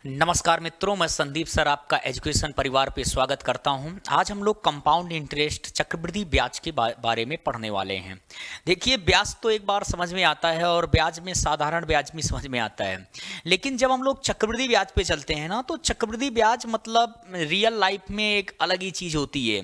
नमस्कार मित्रों, मैं संदीप सर आपका एजुकेशन परिवार पे स्वागत करता हूं। आज हम लोग कंपाउंड इंटरेस्ट चक्रवृद्धि ब्याज के बारे में पढ़ने वाले हैं। देखिए, ब्याज तो एक बार समझ में आता है और ब्याज में साधारण ब्याज भी समझ में आता है, लेकिन जब हम लोग चक्रवृद्धि ब्याज पे चलते हैं ना, तो चक्रवृद्धि ब्याज मतलब रियल लाइफ में एक अलग ही चीज़ होती है।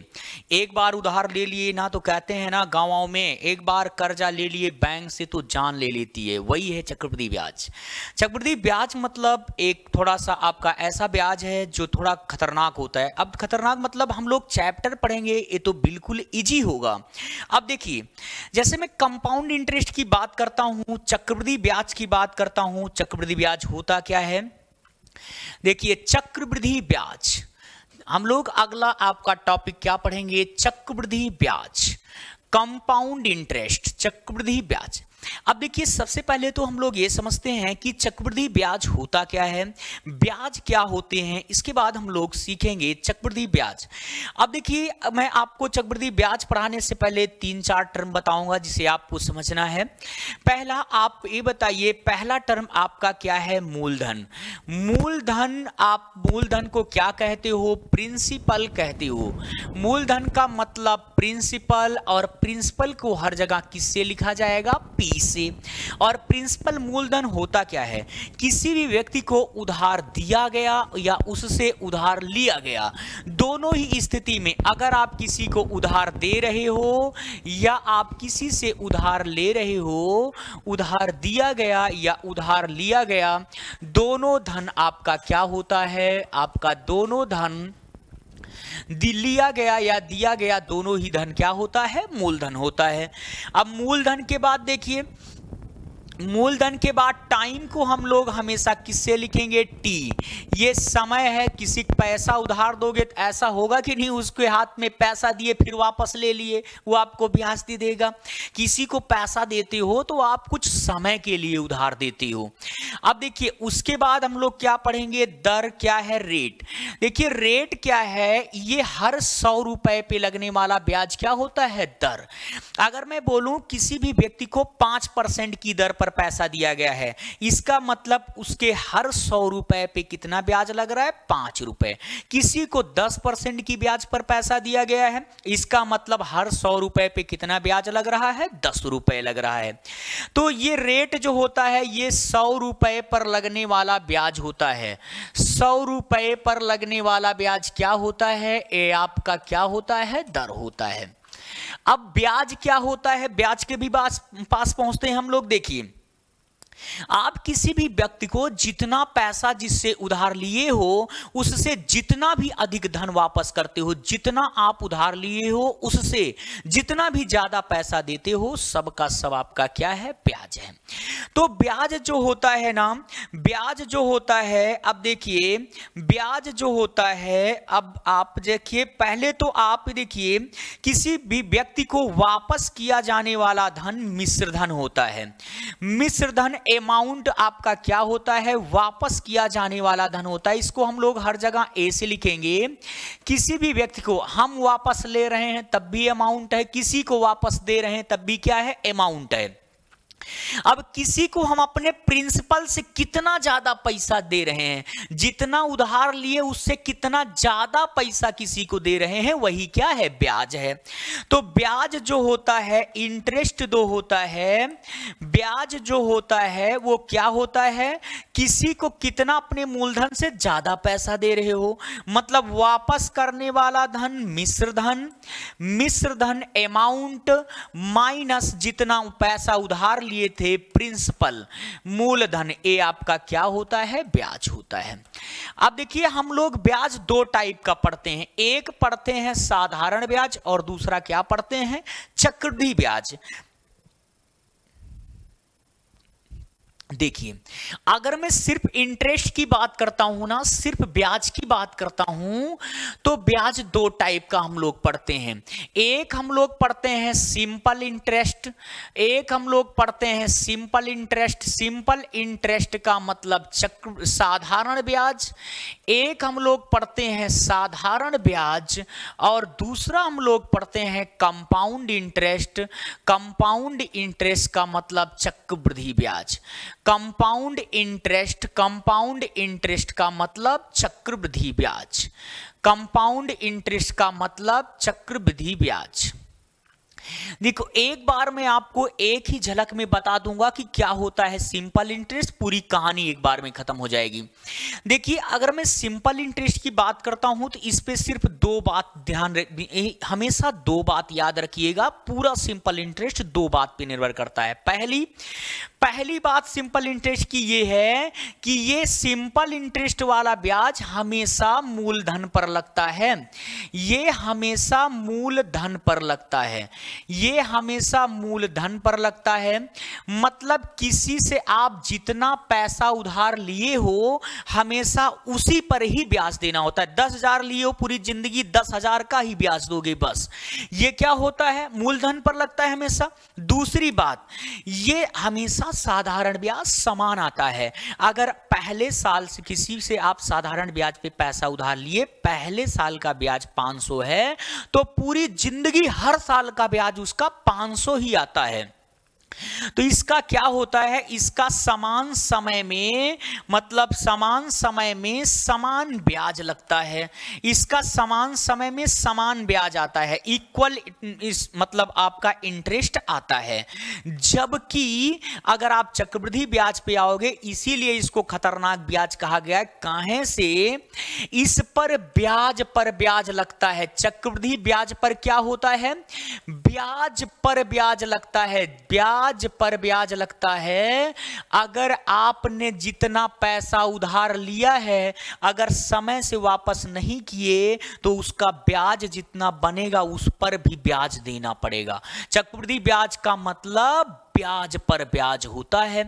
एक बार उधार ले लिए ना, तो कहते हैं ना गाँव में, एक बार कर्जा ले लिए बैंक से तो जान ले लेती है, वही है चक्रवृद्धि ब्याज। चक्रवृद्धि ब्याज मतलब एक थोड़ा सा आपका ऐसा ब्याज है जो थोड़ा खतरनाक होता है। अब खतरनाक मतलब हम लोग चैप्टर पढ़ेंगे, ये तो बिल्कुल इजी होगा। अब देखिए, जैसे मैं कंपाउंड इंटरेस्ट की बात करता हूं, चक्रवृद्धि ब्याज की बात करता हूं। चक्रवृद्धि ब्याज होता क्या है? देखिए, चक्रवृद्धि ब्याज हम लोग अगला आपका टॉपिक क्या पढ़ेंगे? चक्रवृद्धि ब्याज, कंपाउंड इंटरेस्ट, चक्रवृद्धि ब्याज। अब देखिए, सबसे पहले तो हम लोग ये समझते हैं कि चक्रवृद्धि ब्याज होता क्या है, ब्याज क्या होते हैं, इसके बाद हम लोग सीखेंगे चक्रवृद्धि ब्याज। अब देखिए, मैं आपको चक्रवृद्धि ब्याज पढ़ाने से पहले 3-4 टर्म बताऊंगा जिसे आपको समझना है। पहला, आप ये बताइए, पहला टर्म आपका क्या है? मूलधन। मूलधन, आप मूलधन को क्या कहते हो? प्रिंसिपल कहते हो। मूलधन का मतलब प्रिंसिपल, और प्रिंसिपल को हर जगह किससे लिखा जाएगा? पी से। और प्रिंसिपल मूलधन होता क्या है? किसी भी व्यक्ति को उधार दिया गया या उससे उधार लिया गया, दोनों ही स्थिति में अगर आप किसी को उधार दे रहे हो या आप किसी से उधार ले रहे हो, उधार दिया गया या उधार लिया गया, दोनों धन आपका क्या होता है? आपका दोनों धन लिया गया या दिया गया, दोनों ही धन क्या होता है? मूलधन होता है। अब मूलधन के बाद देखिए, मूलधन के बाद टाइम को हम लोग हमेशा किससे लिखेंगे? टी। ये समय है। किसी को पैसा उधार दोगे तो ऐसा होगा कि नहीं उसके हाथ में पैसा दिए फिर वापस ले लिए, वो आपको ब्याज दे देगा। किसी को पैसा देते हो तो आप कुछ समय के लिए उधार देते हो। अब देखिए, उसके बाद हम लोग क्या पढ़ेंगे? दर क्या है? रेट। देखिए, रेट क्या है? ये हर 100 रुपए पे लगने वाला ब्याज क्या होता है? दर। अगर मैं बोलूं किसी भी व्यक्ति को 5% की दर पर पैसा दिया गया है, इसका मतलब उसके हर 100 रुपए पे कितना ब्याज लग रहा है? 5 रुपए। किसी को 10% की ब्याज पर पैसा दिया गया है, इसका मतलब हर 100 रुपए पे कितना ब्याज लग रहा है? 10 रुपए लग रहा है। तो ये रेट जो होता है, ये 100 रुपए पर लगने वाला ब्याज होता है। 100 रुपए पर लगने वाला ब्याज क्या होता है? ये आपका क्या होता है? दर होता है। अब ब्याज क्या होता है? ब्याज के भी पास पहुंचते हैं हम लोग। देखिए, आप किसी भी व्यक्ति को जितना पैसा जिससे उधार लिए हो, उससे जितना भी अधिक धन वापस करते हो, जितना आप उधार लिए हो उससे जितना भी ज्यादा पैसा देते हो, सबका सब आपका क्या है? ब्याज है। तो ब्याज जो होता है ना, ब्याज जो होता है, अब देखिए ब्याज जो होता है, अब आप देखिए, पहले तो आप देखिए, किसी भी व्यक्ति को वापस किया जाने वाला धन मिश्र धन होता है। मिश्र धन अमाउंट आपका क्या होता है? वापस किया जाने वाला धन होता है। इसको हम लोग हर जगह ए से लिखेंगे। किसी भी व्यक्ति को हम वापस ले रहे हैं तब भी अमाउंट है, किसी को वापस दे रहे हैं तब भी क्या है? अमाउंट है। अब किसी को हम अपने प्रिंसिपल से कितना ज्यादा पैसा दे रहे हैं, जितना उधार लिए उससे कितना ज्यादा पैसा किसी को दे रहे हैं, वही क्या है? ब्याज है। तो ब्याज जो होता है, इंटरेस्ट जो होता है, ब्याज जो होता है वो क्या होता है? किसी को कितना अपने मूलधन से ज्यादा पैसा दे रहे हो, मतलब वापस करने वाला धन मिश्र धन, मिश्र धन अमाउंट माइनस जितना पैसा उधार लिए थे प्रिंसिपल, मूलधन, ये आपका क्या होता है? ब्याज होता है। अब देखिए, हम लोग ब्याज 2 टाइप का पढ़ते हैं। एक पढ़ते हैं साधारण ब्याज और दूसरा क्या पढ़ते हैं? चक्रवृद्धि ब्याज। देखिए, अगर मैं सिर्फ इंटरेस्ट की बात करता हूं ना, सिर्फ ब्याज की बात करता हूं, तो ब्याज 2 टाइप का हम लोग पढ़ते हैं। एक हम लोग पढ़ते हैं सिंपल इंटरेस्ट, एक हम लोग पढ़ते हैं सिंपल इंटरेस्ट। सिंपल इंटरेस्ट का मतलब साधारण ब्याज। एक हम लोग पढ़ते हैं साधारण ब्याज और दूसरा हम लोग पढ़ते हैं कंपाउंड इंटरेस्ट। कंपाउंड इंटरेस्ट का मतलब चक्रवृद्धि ब्याज। कंपाउंड इंटरेस्ट का मतलब चक्रवृद्धि ब्याज। कंपाउंड इंटरेस्ट का मतलब चक्रवृद्धि ब्याज। देखो एक बार मैं आपको एक ही झलक में बता दूंगा कि क्या होता है सिंपल इंटरेस्ट, पूरी कहानी एक बार में खत्म हो जाएगी। देखिए अगर मैं सिंपल इंटरेस्ट की बात करता हूं तो इस पे सिर्फ दो बात हमेशा दो बात याद रखिएगा। पूरा सिंपल इंटरेस्ट दो बात पे निर्भर करता है। पहली बात सिंपल इंटरेस्ट की ये है कि ये सिंपल इंटरेस्ट वाला ब्याज हमेशा मूलधन पर लगता है। ये हमेशा मूलधन पर लगता है। ये हमेशा मूलधन पर लगता है। मतलब किसी से आप जितना पैसा उधार लिए हो हमेशा उसी पर ही ब्याज देना होता है। 10,000 लिए हो, पूरी जिंदगी 10,000 का ही ब्याज दोगे बस। ये क्या होता है, मूलधन पर लगता है हमेशा। दूसरी बात, ये हमेशा साधारण ब्याज समान आता है। अगर पहले साल से किसी से आप साधारण ब्याज पे पैसा उधार लिए, पहले साल का ब्याज 500 है तो पूरी जिंदगी हर साल का ब्याज उसका 500 ही आता है। तो इसका क्या होता है, इसका समान समय में मतलब समान समय में समान ब्याज लगता है। इसका समान समय में समान ब्याज आता है, इक्वल इस मतलब आपका इंटरेस्ट आता है। जबकि अगर आप चक्रवृद्धि ब्याज पे आओगे, इसीलिए इसको खतरनाक ब्याज कहा गया है। काहे से, इस पर ब्याज लगता है। चक्रवृद्धि ब्याज पर क्या होता है, ब्याज पर ब्याज लगता है। ब्याज पर ब्याज लगता है। अगर आपने जितना पैसा उधार लिया है अगर समय से वापस नहीं किए तो उसका ब्याज जितना बनेगा उस पर भी ब्याज देना पड़ेगा। चक्रवृद्धि ब्याज का मतलब ब्याज पर ब्याज होता है।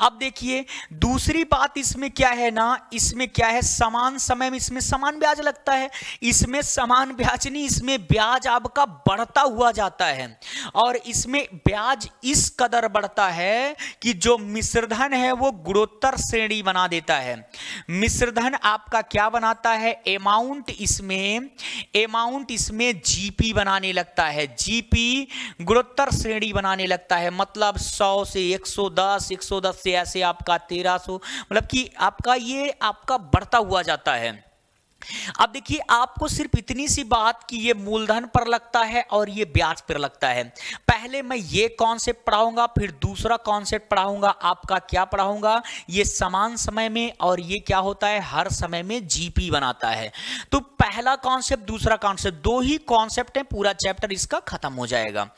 अब देखिए दूसरी बात इसमें क्या है ना, इसमें क्या है, समान समय में इसमें समान ब्याज लगता है। इसमें समान ब्याज नहीं, इसमें ब्याज आपका बढ़ता हुआ जाता है। और इसमें ब्याज इस कदर बढ़ता है कि जो मिश्रधन है वो गुणोत्तर श्रेणी बना देता है। मिश्रधन आपका क्या बनाता है, अमाउंट इसमें जीपी बनाने लगता है। जीपी गुणोत्तर श्रेणी बनाने लगता है। मतलब 100 से 110, 110 से ऐसे आपका 1300, मतलब कि आपका ये आपका बढ़ता हुआ जाता है। अब देखिए आपको सिर्फ इतनी सी बात कि ये मूलधन पर लगता है और ये ब्याज पर लगता है। पहले मैं ये कॉन्सेप्ट पढ़ाऊंगा, फिर दूसरा कॉन्सेप्ट पढ़ाऊंगा। आपका क्या पढ़ाऊंगा, ये समान समय में और ये क्या होता है, हर समय में जीपी बनाता है। तो पहला कॉन्सेप्ट दूसरा कॉन्सेप्ट, दो ही कॉन्सेप्ट है, पूरा चैप्टर इसका खत्म हो जाएगा।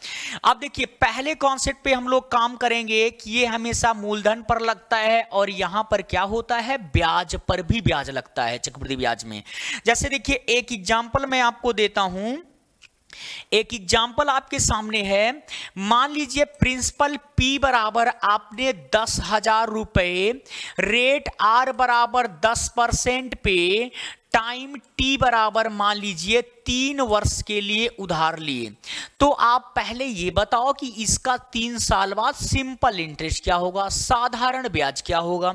अब देखिए पहले कॉन्सेप्ट पे हम लोग काम करेंगे कि ये हमेशा मूलधन पर लगता है और यहां पर क्या होता है, ब्याज पर भी ब्याज लगता है चक्रवृद्धि ब्याज में। जैसे देखिए एक एग्जांपल मैं आपको देता हूं। एक एग्जाम्पल आपके सामने है। मान लीजिए प्रिंसिपल P बराबर आपने 10,000 रुपए रेट R बराबर 10% पे टाइम T बराबर मान लीजिए 3 वर्ष के लिए उधार लिए। तो आप पहले ये बताओ कि इसका 3 साल बाद सिंपल इंटरेस्ट क्या होगा, साधारण ब्याज क्या होगा।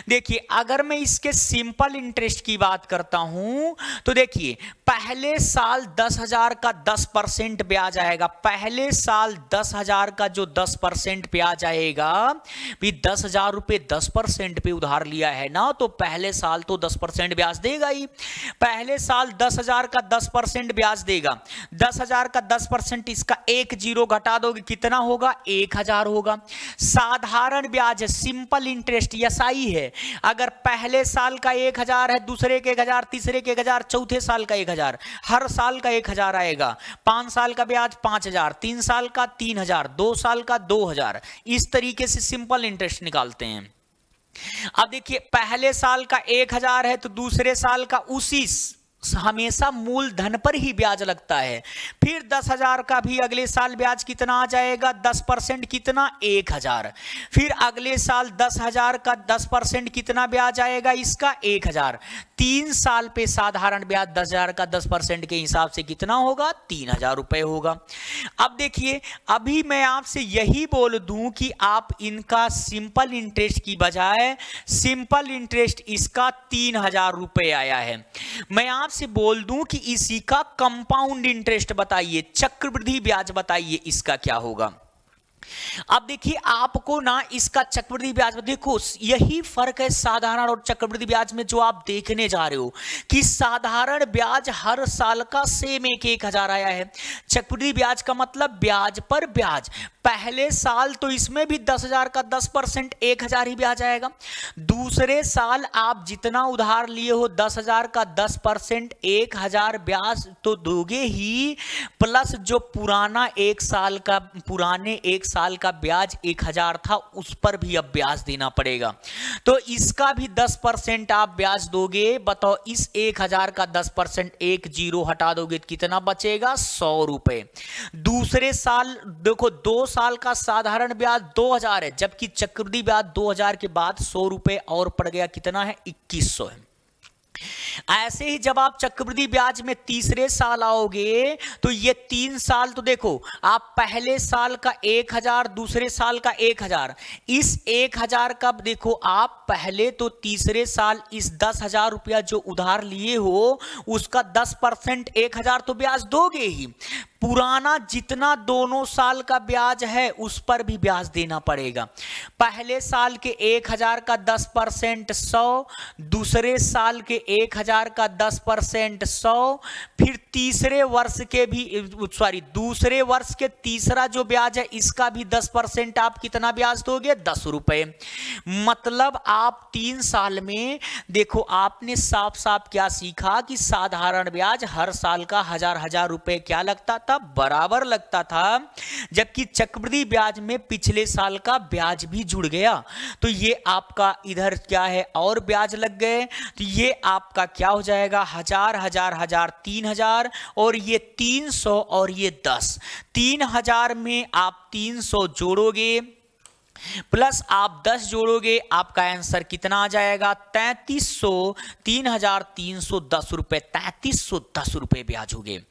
देखिए अगर मैं इसके सिंपल इंटरेस्ट की बात करता हूं तो देखिए पहले साल 10,000 का 10% ब्याज आएगा। पहले साल 10,000 का जो 10% ब्याज आएगा, भी 10,000 रुपए 10% पे उधार लिया है ना, तो पहले साल तो 10% ब्याज देगा ही। पहले साल 10,000 का 10% ब्याज देगा। 10,000 का 10% इसका एक जीरो घटा दोगे कितना होगा, 1,000 होगा। साधारण ब्याज है, सिंपल इंटरेस्ट एसआई है। अगर पहले साल का 1,000 है, दूसरे के 1,000, तीसरे के 1,000, चौथे साल का 1,000, हर साल का 1,000 आएगा। 5 साल का ब्याज 5,000, 3 साल का 3,000, 2 साल का 2,000। इस तरीके से सिंपल इंटरेस्ट निकालते हैं। अब देखिए पहले साल का 1,000 है तो दूसरे साल का उसी हमेशा मूलधन पर ही ब्याज लगता है। फिर 10,000 का भी अगले साल ब्याज कितना आ जाएगा, 10% कितना, 1,000। फिर अगले साल 10,000 का 10% कितना ब्याज आएगा, इसका 1,000। 3 साल पे साधारण ब्याज 10,000 का 10% के हिसाब से कितना होगा, 3,000 रुपए होगा। अब देखिए अभी मैं आपसे यही बोल दूं कि आप इनका सिंपल इंटरेस्ट की बजाय सिंपल इंटरेस्ट इसका 3,000 रुपए आया है। मैं आपसे बोल दूं कि इसी का कंपाउंड इंटरेस्ट बताइए, चक्रवृद्धि ब्याज बताइए इसका क्या होगा। अब देखिए आपको ना इसका चक्रवृद्धि ब्याज में देखो यही फर्क है साधारण और चक्रवृद्धि ब्याज में जो आप देखने जा रहे हो कि साधारण ब्याज हर साल का सेम 1,000 आया है। चक्रवृद्धि ब्याज का मतलब ब्याज पर ब्याज, पहले साल तो इसमें भी 10,000 का 10% 1,000 ही ब्याज आएगा। दूसरे साल आप जितना उधार लिए हो 10,000 का 10% 1,000 ब्याज तो दोगे ही, प्लस जो पुराने एक साल का ब्याज 1,000 था उस पर भी अब ब्याज देना पड़ेगा, तो इसका भी 10% आप ब्याज दोगे। बताओ इस 1,000 का 10% 10 हटा दोगे तो कितना बचेगा? 100 रुपए। दूसरे साल देखो 2 साल का साधारण ब्याज 2,000 है, जबकि चक्रवृद्धि ब्याज 2,000 के बाद 100 रुपए और पड़ गया, कितना है? 2,100 है। ऐसे ही जब आप चक्रवृद्धि ब्याज में तीसरे साल आओगे तो ये 3 साल तो देखो आप पहले साल का 1,000 दूसरे साल का 1,000, इस 1,000 का देखो आप पहले तो तीसरे साल इस 10,000 रुपया जो उधार लिए हो उसका 10% 1,000 तो ब्याज दोगे ही, पुराना जितना दोनों साल का ब्याज है उस पर भी ब्याज देना पड़ेगा। पहले साल के 1,000 का 10% 100, दूसरे साल के 1,000 का 10% 100, फिर तीसरे वर्ष के भी दूसरे वर्ष के तीसरा जो ब्याज है इसका भी 10% आप कितना ब्याज दोगे? 10 रुपए। मतलब आप 3 साल में देखो आपने साफ साफ क्या सीखा कि साधारण ब्याज हर साल का 1,000 रुपए क्या लगता था? बराबर लगता था, जबकि चक्रवृद्धि ब्याज में पिछले साल का ब्याज भी जुड़ गया, तो ये आपका इधर क्या है और ब्याज लग गए, तो ये आपका क्या हो जाएगा? 1,000 1,000 1,000 3,000 और ये 300 और ये 10। 3,000 में आप 300 जोड़ोगे प्लस आप 10 जोड़ोगे, आपका आंसर कितना आ जाएगा? 3,300। 3,310 रुपए, 3,310 रुपए ब्याज हो गए।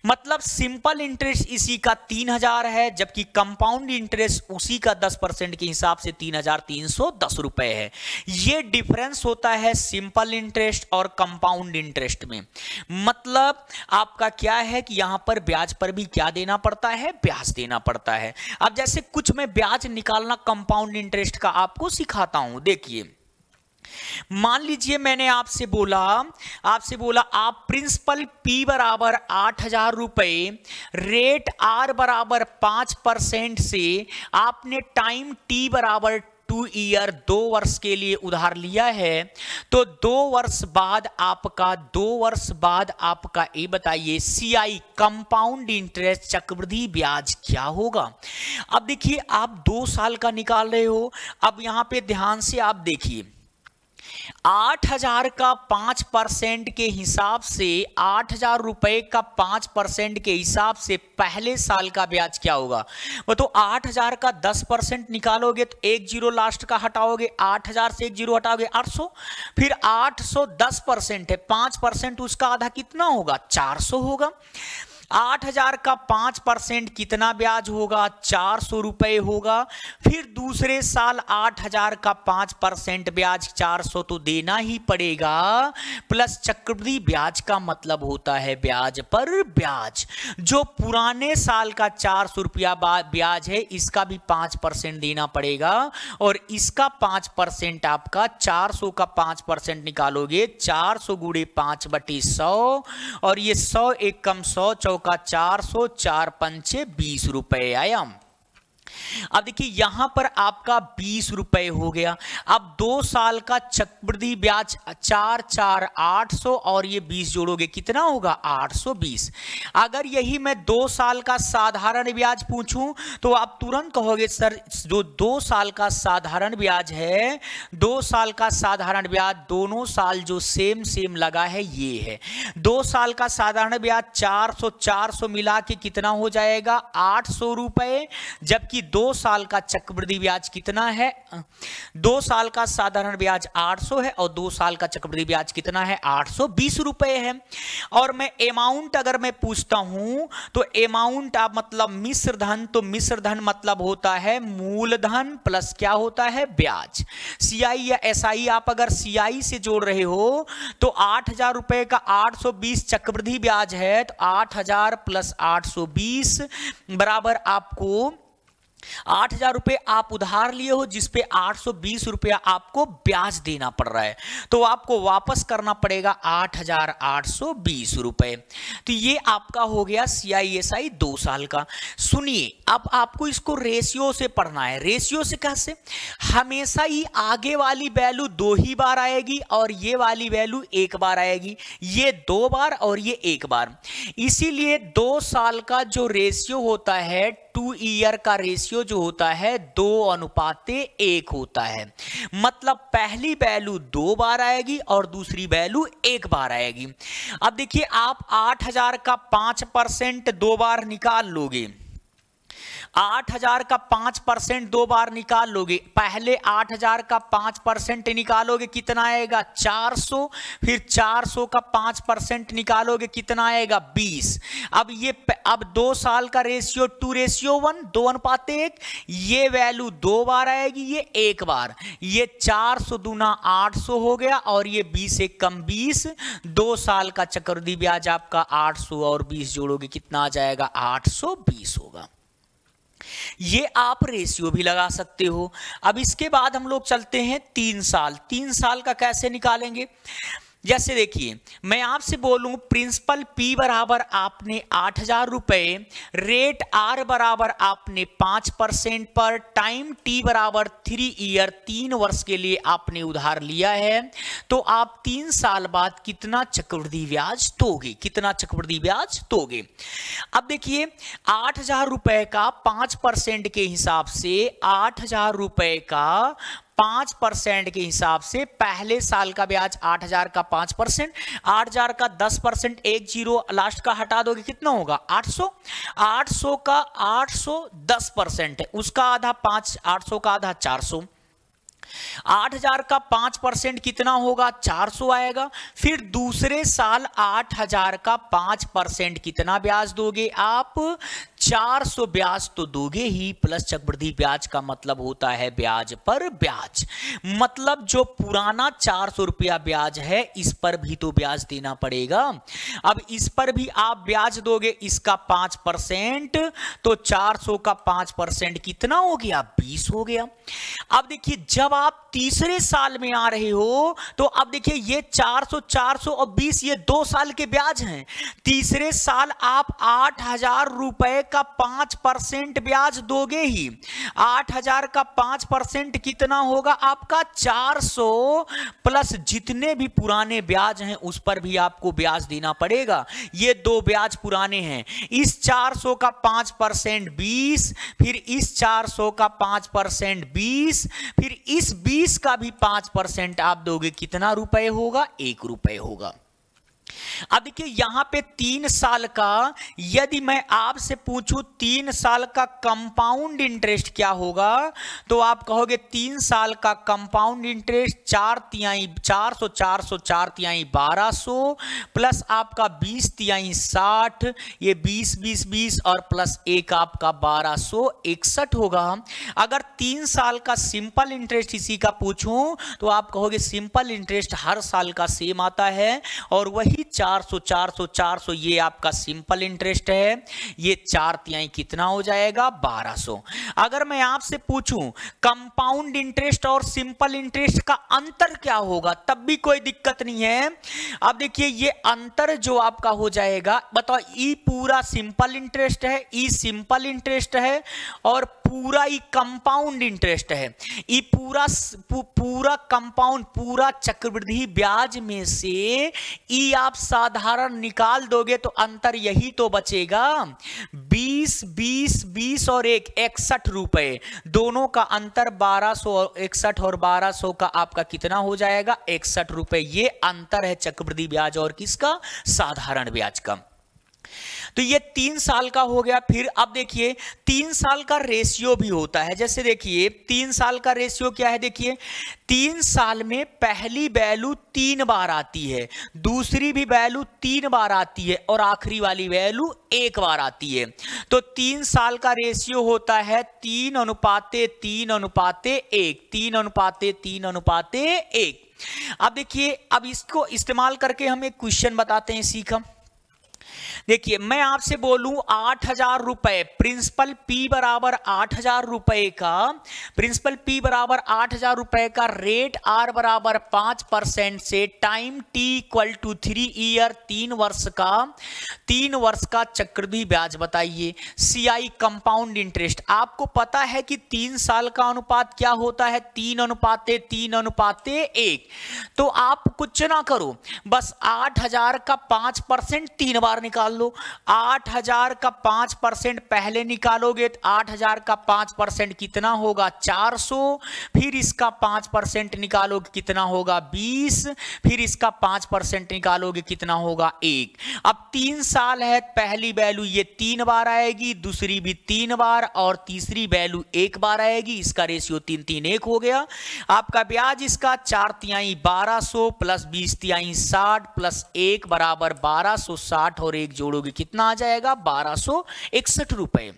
मतलब सिंपल इंटरेस्ट इसी का 3,000 है, जबकि कंपाउंड इंटरेस्ट उसी का 10% के हिसाब से 3,310 रुपए है। ये डिफरेंस होता है सिंपल इंटरेस्ट और कंपाउंड इंटरेस्ट में। मतलब आपका क्या है कि यहां पर ब्याज पर भी क्या देना पड़ता है? ब्याज देना पड़ता है। अब जैसे कुछ में ब्याज निकालना कंपाउंड इंटरेस्ट का आपको सिखाता हूं। देखिए मान लीजिए मैंने आपसे बोला आप प्रिंसिपल P बराबर 8,000 रुपए, रेट R बराबर 5% से आपने टाइम T बराबर 2 ईयर 2 वर्ष के लिए उधार लिया है, तो 2 वर्ष बाद आपका ये बताइए CI कंपाउंड इंटरेस्ट चक्रवृद्धि ब्याज क्या होगा? अब देखिए आप 2 साल का निकाल रहे हो, अब यहां पे ध्यान से आप देखिए 8,000 का 5% के हिसाब से 8,000 रुपए का 5% के हिसाब से पहले साल का ब्याज क्या होगा? वो तो 8,000 का 10% निकालोगे तो 1 जीरो लास्ट का हटाओगे, 8,000 से 1 जीरो हटाओगे 800, फिर 800 10% है, 5% उसका आधा कितना होगा? 400 होगा। 8,000 का 5% कितना ब्याज होगा? 400 रुपए होगा। फिर दूसरे साल 8,000 का 5% ब्याज 400 तो देना ही पड़ेगा, प्लस चक्रवृद्धि ब्याज का मतलब होता है ब्याज पर ब्याज। जो पुराने साल का 400 रुपया ब्याज है इसका भी 5% देना पड़ेगा, और इसका 5% आपका 400 का 5% निकालोगे 400 गुणे 5/100, और ये 100 एक कम 100 का 400, 4 पंचे 20 रुपए आया। अब देखिए यहां पर आपका 20 रुपए हो गया। अब 2 साल का चक्रवृद्धि ब्याज 4 4 800 और ये 20 जोड़ोगे कितना होगा? 820। अगर यही मैं 2 साल का साधारण ब्याज पूछूं तो आप तुरंत कहोगे सर जो 2 साल का साधारण ब्याज है, 2 साल का साधारण ब्याज दोनों साल जो सेम लगा है ये है। 2 साल का साधारण ब्याज 400 मिला के कितना हो जाएगा? 800 रुपए, जबकि 2 साल का चक्रवृद्धि ब्याज कितना है? 2 साल का साधारण ब्याज 800 है और 2 साल का चक्रवृद्धि ब्याज कितना है? 820 रुपए है। और मैं अमाउंट अगर मैं पूछता हूं तो अमाउंट आप मतलब मिश्र धन, तो मिश्र धन मतलब होता है मूलधन प्लस क्या होता है? ब्याज। CI या SI आप अगर CI से जोड़ रहे हो तो 8,000 रुपए का 820 चक्रवृद्धि ब्याज है, तो 8,000 प्लस 820 बराबर आपको 8,000 रुपये आप उधार लिए हो, जिसपे 820 रुपया आपको ब्याज देना पड़ रहा है, तो आपको वापस करना पड़ेगा 8,820 रुपये। तो ये आपका हो गया CISI 2 साल का। सुनिए, अब आपको इसको रेशियो से पढ़ना है। रेशियो से कैसे? हमेशा ही आगे वाली वैल्यू 2 ही बार आएगी और ये वाली वैल्यू 1 बार आएगी, ये 2 बार और ये 1 बार। इसीलिए 2 साल का जो रेशियो होता है, 2 ईयर का रेशियो जो होता है 2:1 होता है। मतलब पहली वैल्यू 2 बार आएगी और दूसरी वैल्यू 1 बार आएगी। अब देखिए, आप 8,000 का 5% 2 बार निकाल लोगे, 8,000 का 5% 2 बार निकाल लोगे। पहले 8,000 का 5% निकालोगे, कितना आएगा? 400। फिर 400 का 5% निकालोगे, कितना आएगा? 20। अब 2 साल का रेशियो 2:1, 2:1। ये वैल्यू 2 बार आएगी, ये 1 बार। ये 400 दूना 800 हो गया और ये 20 से कम 20। 2 साल का चक्रवृद्धि ब्याज आपका 800 और 20 जोड़ोगे, कितना आ जाएगा? 820 होगा। ये आप रेशियो भी लगा सकते हो। अब इसके बाद हम लोग चलते हैं 3 साल। 3 साल का कैसे निकालेंगे? जैसे देखिए, मैं आपसे बोलूं प्रिंसिपल P बराबर आपने 8,000 रुपए, रेट R बराबर आपने 5% पर, टाइम T बराबर 3 ईयर, 3 वर्ष के लिए आपने उधार लिया है, तो आप 3 साल बाद कितना चक्रवृद्धि ब्याज दोगे? कितना चक्रवृद्धि ब्याज दोगे? अब देखिए, 8,000 रुपए का 5% के हिसाब से, 8,000 रुपए का 5% के हिसाब से पहले साल का ब्याज 8,000 का 5%, 8,000 का 10%, 1 0 लास्ट का हटा दोगे, कितना होगा? 800। 800 का 800 10% है, उसका आधा 5, 800 का आधा 400। 8,000 का 5% कितना होगा? 400 आएगा। फिर दूसरे साल 8,000 का 5% कितना ब्याज दोगे आप? 400 ब्याज तो दोगे ही, प्लस चक्रवृद्धि ब्याज का मतलब होता है ब्याज पर ब्याज। मतलब जो पुराना 400 रुपया ब्याज है, इस पर भी तो ब्याज देना पड़ेगा। अब इस पर भी आप ब्याज दोगे, इसका 5%, तो 400 का 5% कितना हो गया? 20 हो गया। अब देखिए, जब आप तीसरे साल में आ रहे हो, तो अब देखिए, ये 400, 400 और 20 ये 2 साल के ब्याज हैं। तीसरे साल आप 8,000 रुपए का 5% ब्याज दोगे ही। 8,000 का 5% कितना होगा आपका? 400, प्लस जितने भी पुराने ब्याज हैं उस पर भी आपको ब्याज देना पड़ेगा। ये 2 ब्याज पुराने हैं। इस 400 का 5% 20, फिर इस 400 का 5% 20, फिर इस 20 का भी 5% आप दोगे, कितना रुपए होगा? 1 रुपए होगा। अब देखिए, यहां पे 3 साल का, यदि मैं आपसे पूछूं 3 साल का कंपाउंड इंटरेस्ट क्या होगा, तो आप कहोगे 3 साल का कंपाउंड इंटरेस्ट 4 तिहाई 400, 400, 4 तिहाई 1200, प्लस आपका 20 तिहाई 60, ये 20, 20, 20 और प्लस 1 आपका 1261 होगा। अगर 3 साल का सिंपल इंटरेस्ट इसी का पूछूं, तो आप कहोगे सिंपल इंटरेस्ट हर साल का सेम आता है, और वही 400, 400, 400 ये आपका सिंपल इंटरेस्ट है। ये 4 तिहाई कितना हो जाएगा? 1200। अगर मैं आपसे पूछूं कंपाउंड इंटरेस्ट और सिंपल इंटरेस्ट का अंतर क्या होगा, तब भी कोई दिक्कत नहीं है। अब देखिए, ये अंतर जो आपका हो जाएगा, बताओ, ई पूरा सिंपल इंटरेस्ट है, ई सिंपल इंटरेस्ट है, और पूरा ही कंपाउंड इंटरेस्ट है। ये पूरा कंपाउंड, पूरा चक्रवृद्धि ब्याज में से ई आप साधारण निकाल दोगे तो अंतर यही तो बचेगा। 20, 20, 20 और 1 61 रुपए, दोनों का अंतर 1261 और 1200 का आपका कितना हो जाएगा? 61 रुपए। ये अंतर है चक्रवृद्धि ब्याज और किसका? साधारण ब्याज का। तो ये 3 साल का हो गया। फिर अब देखिए, 3 साल का रेशियो भी होता है। जैसे देखिए, 3 साल का रेशियो क्या है? देखिए, 3 साल में पहली वैल्यू 3 बार आती है, दूसरी भी वैल्यू 3 बार आती है, और आखिरी वाली वैल्यू 1 बार आती है। तो 3 साल का रेशियो होता है 3:3:1, 3:3:1। अब देखिए, अब इसको इस्तेमाल करके हम एक क्वेश्चन बताते हैं, सीखा। देखिए मैं आपसे बोलूं 8,000 रुपए प्रिंसिपल पी बराबर 8,000 रुपए का, प्रिंसिपल पी बराबर 8,000 रुपए का रेट आर बराबर 5% से time T equal to 3 year 3 वर्ष का चक्रवृद्धि ब्याज बताइए। सीआई कंपाउंड इंटरेस्ट, आपको पता है कि 3 साल का अनुपात क्या होता है, 3:1। तो आप कुछ ना करो, बस 8,000 का 5% 3 बार निकाल लो। 8,000 का 5% पहले निकालोगे तो 8,000 का 5% कितना होगा 400, फिर इसका 5% निकालोगे कितना होगा 20, फिर इसका 5% निकालोगे कितना होगा 1। अब 3 साल है, पहली वैल्यू ये 3 बार आएगी, दूसरी भी 3 बार और तीसरी वैल्यू 1 बार आएगी। इसका रेशियो 3 3 1 हो गया। आपका ब्याज इसका 4 1200 प्लस 20 60 प्लस 1 बराबर 1260 और 1 जोड़ोगे कितना आ जाएगा 1261 रुपए।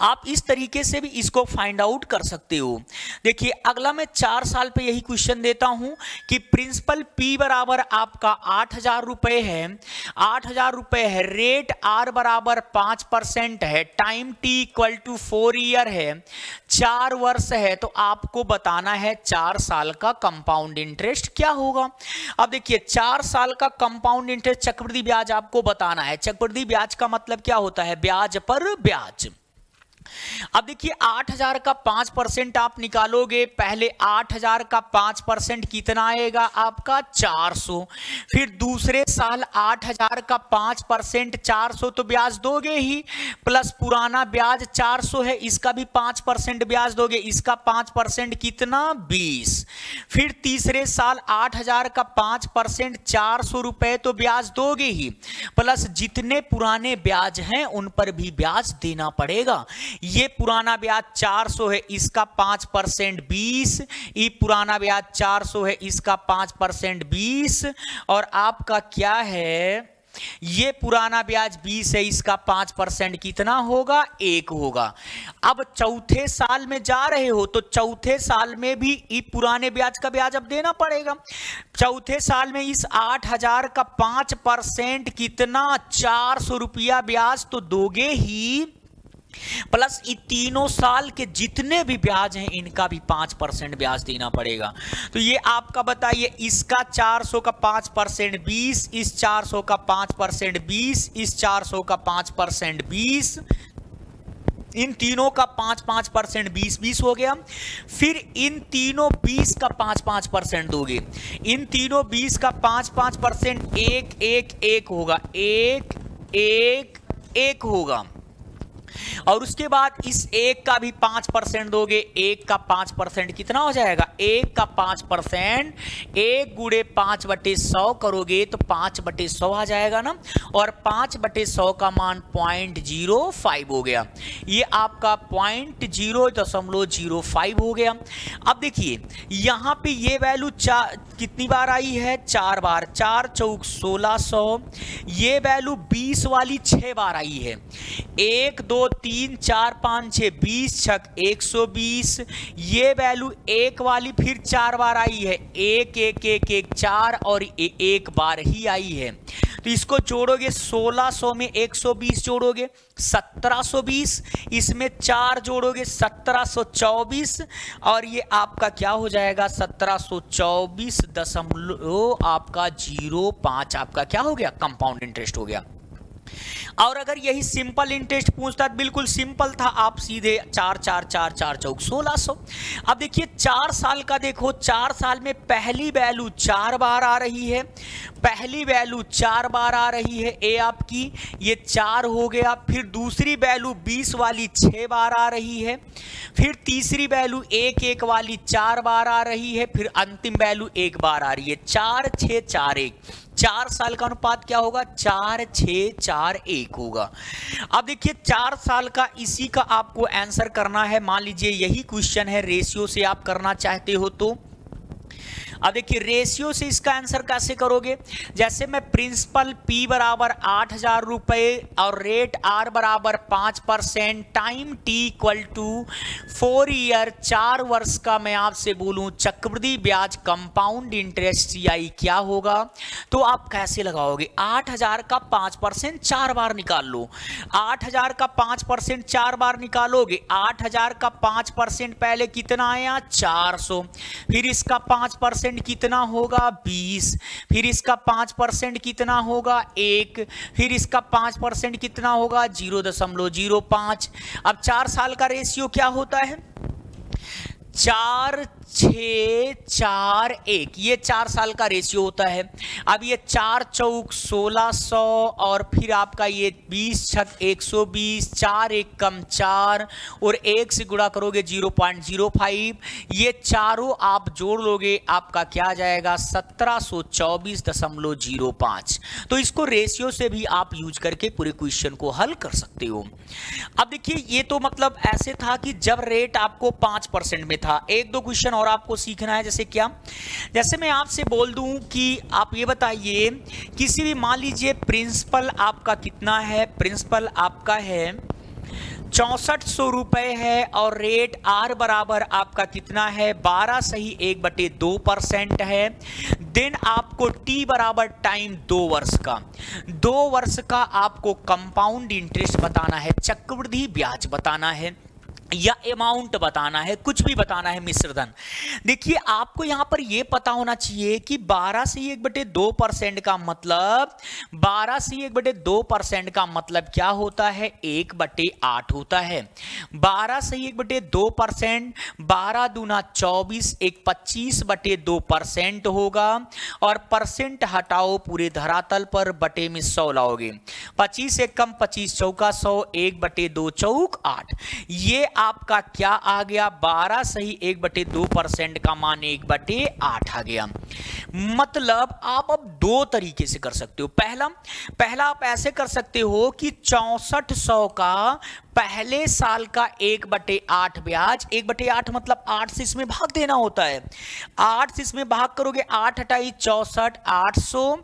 आप इस तरीके से भी इसको फाइंड आउट कर सकते हो। देखिए अगला मैं 4 साल पे यही क्वेश्चन देता हूं कि प्रिंसिपल पी बराबर आपका 8,000 रुपए है, 8,000 रुपए है, रेट आर बराबर 5% है, time T equal to 4 year है, 4 वर्ष है। तो आपको बताना है 4 साल का कंपाउंड इंटरेस्ट क्या होगा। अब देखिए 4 साल का कंपाउंड इंटरेस्ट चक्रवृद्धि ब्याज आपको बताना है। चक्रवृद्धि ब्याज का मतलब क्या होता है, ब्याज पर ब्याज। अब देखिए 8,000 का 5% आप निकालोगे, पहले 8,000 का 5% कितना आएगा आपका 400, फिर दूसरे साल 8,000 का 5% 400 तो ब्याज दोगे ही, प्लस पुराना ब्याज 400 है, इसका भी 5% ब्याज दोगे, इसका 5% कितना 20, फिर तीसरे साल 8,000 का 5% 400 रुपए तो ब्याज दोगे ही, प्लस जितने पुराने ब्याज हैं उन पर भी ब्याज देना पड़ेगा। ये पुराना ब्याज 400 है, इसका 5% 20, ये पुराना ब्याज 400 है, इसका 5% 20, और आपका क्या है, ये पुराना ब्याज 20 है, इसका 5% कितना होगा 1 होगा। अब चौथे साल में जा रहे हो तो चौथे साल में भी ये पुराने ब्याज का ब्याज अब देना पड़ेगा। चौथे साल में इस 8,000 का 5% कितना 400 रुपया ब्याज तो दोगे ही, प्लस ये तीनों साल के जितने भी ब्याज हैं इनका भी 5% ब्याज देना पड़ेगा। तो ये आपका बताइए, इसका 400 का 5% 20, इस 400 का 5% 20, इस 400 का 5% 20, इन तीनों का 5% 20 हो गया। फिर इन तीनों 20 का 5% दोगे, इन तीनों 20 का 5% 1 होगा, 1 होगा। और उसके बाद इस 1 का भी 5% दोगे, 1 का 5% कितना हो जाएगा, 1 का 5%, 1 गुणे 5/100 करोगे तो 5/100 आ जाएगा ना, और 5/100 का मान 0.05 हो गया। ये आपका 0.005 हो गया। अब देखिए यहां पे ये वैल्यू कितनी बार आई है, 4 बार, 4 चौक 1600। ये वैल्यू 20 वाली 6 बार आई है, 1 2 3 4 5 6 20 छक 120। ये वैल्यू 1 वाली फिर 4 बार आई है, 1 1 1 1 4 और 1 बार ही आई है। तो इसको जोड़ोगे 1600 में 120 जोड़ोगे 1720, इसमें 4 जोड़ोगे 1724, और ये आपका क्या हो जाएगा 1724 आपका 05 आपका क्या हो गया कंपाउंड इंटरेस्ट हो गया। और अगर यही सिंपल इंटरेस्ट पूछता तो बिल्कुल सिंपल था, आप सीधे 4 4 4 4 चौक 1600। अब देखिए 4 साल का देखो, 4 साल में पहली वैल्यू 4 बार आ रही है, पहली वैल्यू 4 बार आ रही है, ए आपकी ये 4 हो गया। फिर दूसरी वैल्यू 20 वाली 6 बार आ रही है, फिर तीसरी वैल्यू 1 1 वाली 4 बार आ रही है, फिर अंतिम वैल्यू 1 बार आ रही है। 4 6 4 1, 4 साल का अनुपात क्या होगा 4 6 4 1 होगा। अब देखिए 4 साल का इसी का आपको आंसर करना है। मान लीजिए यही क्वेश्चन है, रेशियो से आप करना चाहते हो तो अब देखिए रेशियो से इसका आंसर कैसे करोगे, जैसे मैं प्रिंसिपल P बराबर 8,000 रुपए और रेट R बराबर 5% time T equal to 4 year 4 वर्ष का मैं आपसे बोलूं चक्रवृद्धि ब्याज कंपाउंड इंटरेस्ट CI क्या होगा, तो आप कैसे लगाओगे। 8,000 का 5% 4 बार निकाल लो, 8,000 का 5% 4 बार निकालोगे, 8,000 का 5% पहले कितना आया 400, फिर इसका 5% कितना होगा 20, फिर इसका 5% कितना होगा 1, फिर इसका 5% कितना होगा 0.05। अब 4 साल का रेशियो क्या होता है 4, 6, 4, 1, ये 4 साल का रेशियो होता है। अब ये 4 चौक 1600 और फिर आपका ये 20 छक 120, 4 एक कम 4 और 1 से गुणा करोगे 0.05, ये चारों आप जोड़ लोगे आपका क्या आ जाएगा 1724.05। तो इसको रेशियो से भी आप यूज करके पूरे क्वेश्चन को हल कर सकते हो। अब देखिए ये तो मतलब ऐसे था कि जब रेट आपको 5% में था। एक दो क्वेश्चन और आपको सीखना है, जैसे क्या, जैसे मैं आपसे बोल दूं कि आप ये बताइए किसी भी, मान लीजिए प्रिंसिपल आपका कितना है, प्रिंसिपल आपका है 6400 रुपए है और रेट R बराबर आपका कितना है 12 सही 1/2% है। देन आपको T बराबर टाइम 2 वर्ष का, 2 वर्ष का आपको कंपाउंड इंटरेस्ट बताना है, चक्रवृद्धि ब्याज बताना है या अमाउंट बताना है, कुछ भी बताना है, मिश्र धन। देखिए आपको यहां पर यह पता होना चाहिए कि 12 से 1/2% का मतलब 12 से 1/2% का मतलब क्या होता है 1/8 होता है। 12 से 1/2%, 12 दूना 24, एक 25/2% होगा और परसेंट हटाओ पूरे धरातल पर, बटे में 100 लाओगे, 25 एक कम 25 चौका 100, 1/2 चौक 8, ये आपका क्या आ गया 12 सही 1/2% का मान 1/8 आ गया। मतलब आप अब 2 तरीके से कर सकते हो। पहला आप ऐसे कर सकते हो कि 6400 का पहले साल का 1/8 ब्याज, 1/8 मतलब 8 से इसमें भाग देना होता है, 8 से इसमें भाग करोगे 8 हटाई 64, 800,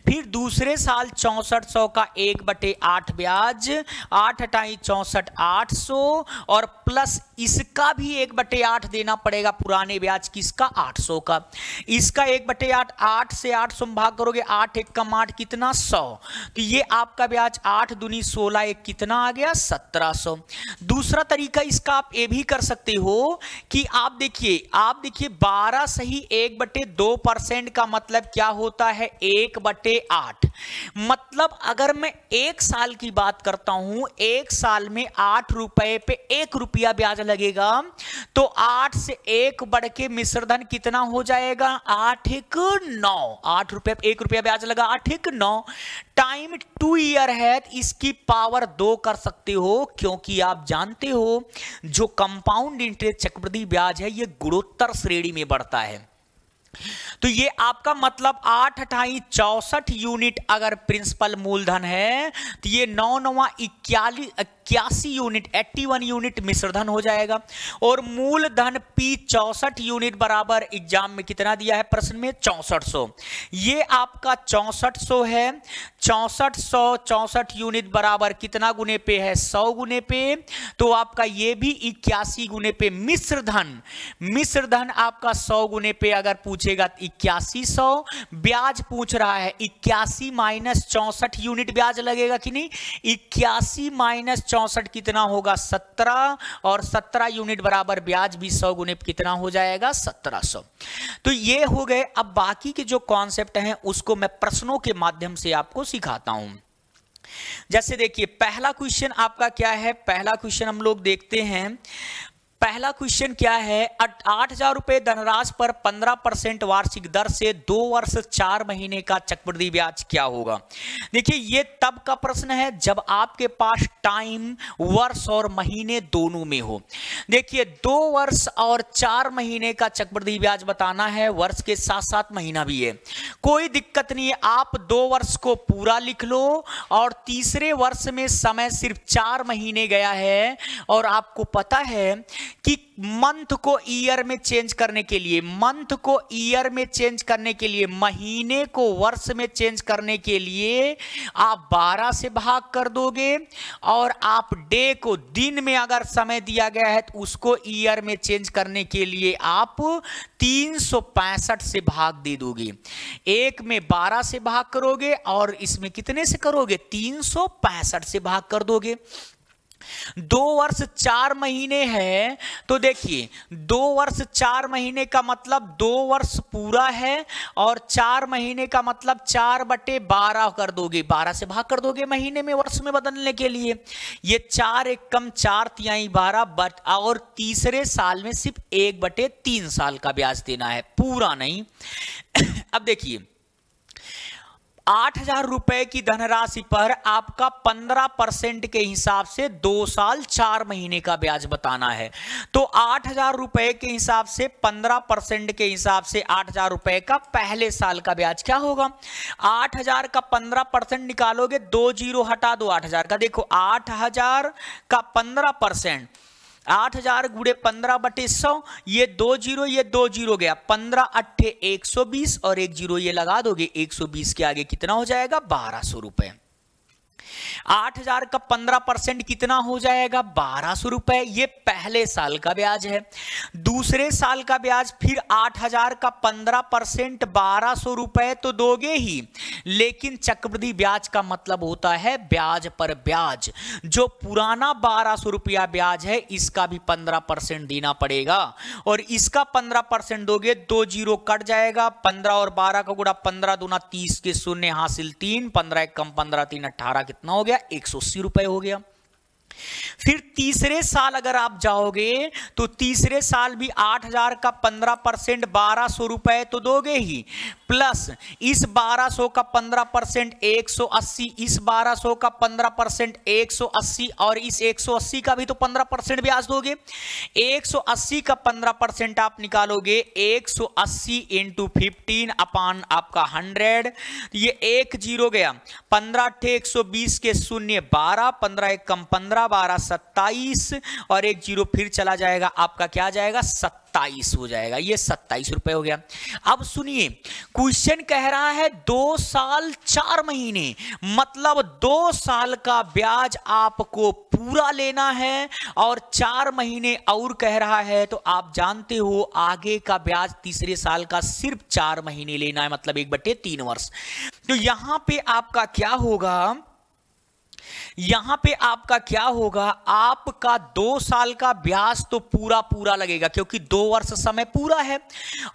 फिर दूसरे साल 6400 का 1/8 ब्याज, 8 हटाई 64, 800 और प्लस इसका भी 1/8 देना पड़ेगा, पुराने ब्याज किसका 800 का, इसका 1/8, 8 से 800 में भाग करोगे 8 एक कम 8 कितना 100, तो ये आपका ब्याज 8 दूनी 16 एक कितना आ गया 1700। दूसरा तरीका इसका आप ये भी कर सकते हो कि आप देखिए 12 सही 1/2% का मतलब क्या होता है 1/8, मतलब अगर मैं 1 साल की बात करता हूं, 1 साल में 8 रुपए पे 1 रुपया ब्याज लगेगा, तो 8 से 1 बढ़ के मिश्रधन कितना हो जाएगा 8 एक 9, 8 रुपए 1 रुपया ब्याज लगा 8 एक 9, टाइम 2 ईयर है, इसकी पावर 2 कर सकते हो, क्योंकि आप जानते हो जो कंपाउंड इंटरेस्ट चक्रवृद्धि ब्याज है ये गुणोत्तर श्रेणी में बढ़ता है। तो ये आपका मतलब 8 अठाई 64 यूनिट अगर प्रिंसिपल मूलधन है तो ये 9 9 81 यूनिट 81 यूनिट मिश्रधन हो जाएगा। और मूलधन P 64 यूनिट बराबर एग्जाम में कितना दिया है प्रश्न में 6400, ये आपका 6400 है, 64 यूनिट बराबर कितना गुने पे है 100 गुने पे, तो आपका ये भी 81 गुने पे मिश्रधन आपका 100 गुने पे अगर पूछेगा 8100, ब्याज पूछ रहा है 81 माइनस 64 यूनिट ब्याज लगेगा कि नहीं, 81 माइनस 64 कितना होगा 17 और 17 यूनिट बराबर ब्याज भी 100 गुने कितना हो जाएगा 1700। तो ये हो गए। अब बाकी के जो कॉन्सेप्ट हैं उसको मैं प्रश्नों के माध्यम से आपको सिखाता हूं। जैसे देखिए पहला क्वेश्चन आपका क्या है, पहला क्वेश्चन हम लोग देखते हैं। पहला क्वेश्चन क्या है, 8000 रुपए धनराशि पर 15% वार्षिक दर से 2 वर्ष 4 महीने का चक्रवृद्धि ब्याज क्या होगा। देखिए ये तब का प्रश्न है जब आपके पास टाइम वर्ष और महीने दोनों में हो। देखिए 2 वर्ष और 4 महीने का चक्रवृद्धि ब्याज बताना है, वर्ष के साथ साथ महीना भी है, कोई दिक्कत नहीं है। आप 2 वर्ष को पूरा लिख लो और तीसरे वर्ष में समय सिर्फ 4 महीने गया है। और आपको पता है कि मंथ को ईयर में चेंज करने के लिए, मंथ को ईयर में चेंज करने के लिए, महीने को वर्ष में चेंज करने के लिए आप 12 से भाग कर दोगे, और आप डे को, दिन में अगर समय दिया गया है तो उसको ईयर में चेंज करने के लिए आप 365 से भाग दे दोगे। एक में 12 से भाग करोगे और इसमें कितने से करोगे, 365 से भाग कर दोगे। 2 वर्ष 4 महीने है तो देखिए 2 वर्ष 4 महीने का मतलब 2 वर्ष पूरा है, और 4 महीने का मतलब 4/12 कर दोगे, 12 से भाग कर दोगे महीने में वर्ष में बदलने के लिए। ये 4 एक कम 4 तिहाई 12 बट, और तीसरे साल में सिर्फ 1/3 साल का ब्याज देना है, पूरा नहीं। अब देखिए 8,000 रुपए की धनराशि पर आपका 15% के हिसाब से 2 साल 4 महीने का ब्याज बताना है। तो 8,000 रुपए के हिसाब से 15% के हिसाब से 8,000 रुपए का पहले साल का ब्याज क्या होगा। 8,000 का 15% निकालोगे, 2 जीरो हटा दो 8,000 का। देखो 8,000 का 15%, 8,000 गुणे 15/100, ये 2 जीरो ये 2 जीरो गया, 15 अट्ठे 120 और 1 जीरो ये लगा दोगे, 120 के आगे कितना हो जाएगा, 1,200 रुपए। 8,000 का 15% कितना हो जाएगा, 1,200 रुपए। ये पहले साल का ब्याज है। दूसरे साल का ब्याज फिर 8,000 का 15% 1,200 रुपए तो दोगे ही, लेकिन चक्रवृद्धि ब्याज का मतलब होता है ब्याज पर ब्याज। जो पुराना 1,200 रुपया ब्याज है इसका भी 15% देना पड़ेगा, और इसका 15% दोगे, 2 जीरो कट जाएगा, 15 और 12 का गुणा 15 दूना 30 के शून्य हासिल 3, 15 एक कम 15 3 18 कितना हो गया, 180 रुपए हो गया। फिर तीसरे साल अगर आप जाओगे तो तीसरे साल भी 8,000 का 15% 1,200 रुपए तो दोगे ही, प्लस इस 1,200 का 15% 180, इस 1,200 का 15% 180, और इस 180 का भी तो 15% ब्याज दोगे। 180 का 15% आप निकालोगे, 180 इंटू 15 अपान आपका 100, ये 1 जीरो गया, 15 अट्ठे 120 के शून्य 12, 15 एक कम 15, 12 27, और 1 जीरो फिर चला जाएगा, आपका क्या जाएगा, 27 हो जाएगा। ये 27 रुपए हो गया। अब सुनिए, क्वेश्चन कह रहा है 2 साल 4 महीने, मतलब 2 साल का ब्याज आपको पूरा लेना है, और 4 महीने और कह रहा है, तो आप जानते हो आगे का ब्याज तीसरे साल का सिर्फ 4 महीने लेना है, मतलब 1/3 वर्ष। तो यहां पे आपका क्या होगा, यहां पे आपका क्या होगा, आपका 2 साल का ब्याज तो पूरा लगेगा क्योंकि 2 वर्ष समय पूरा है,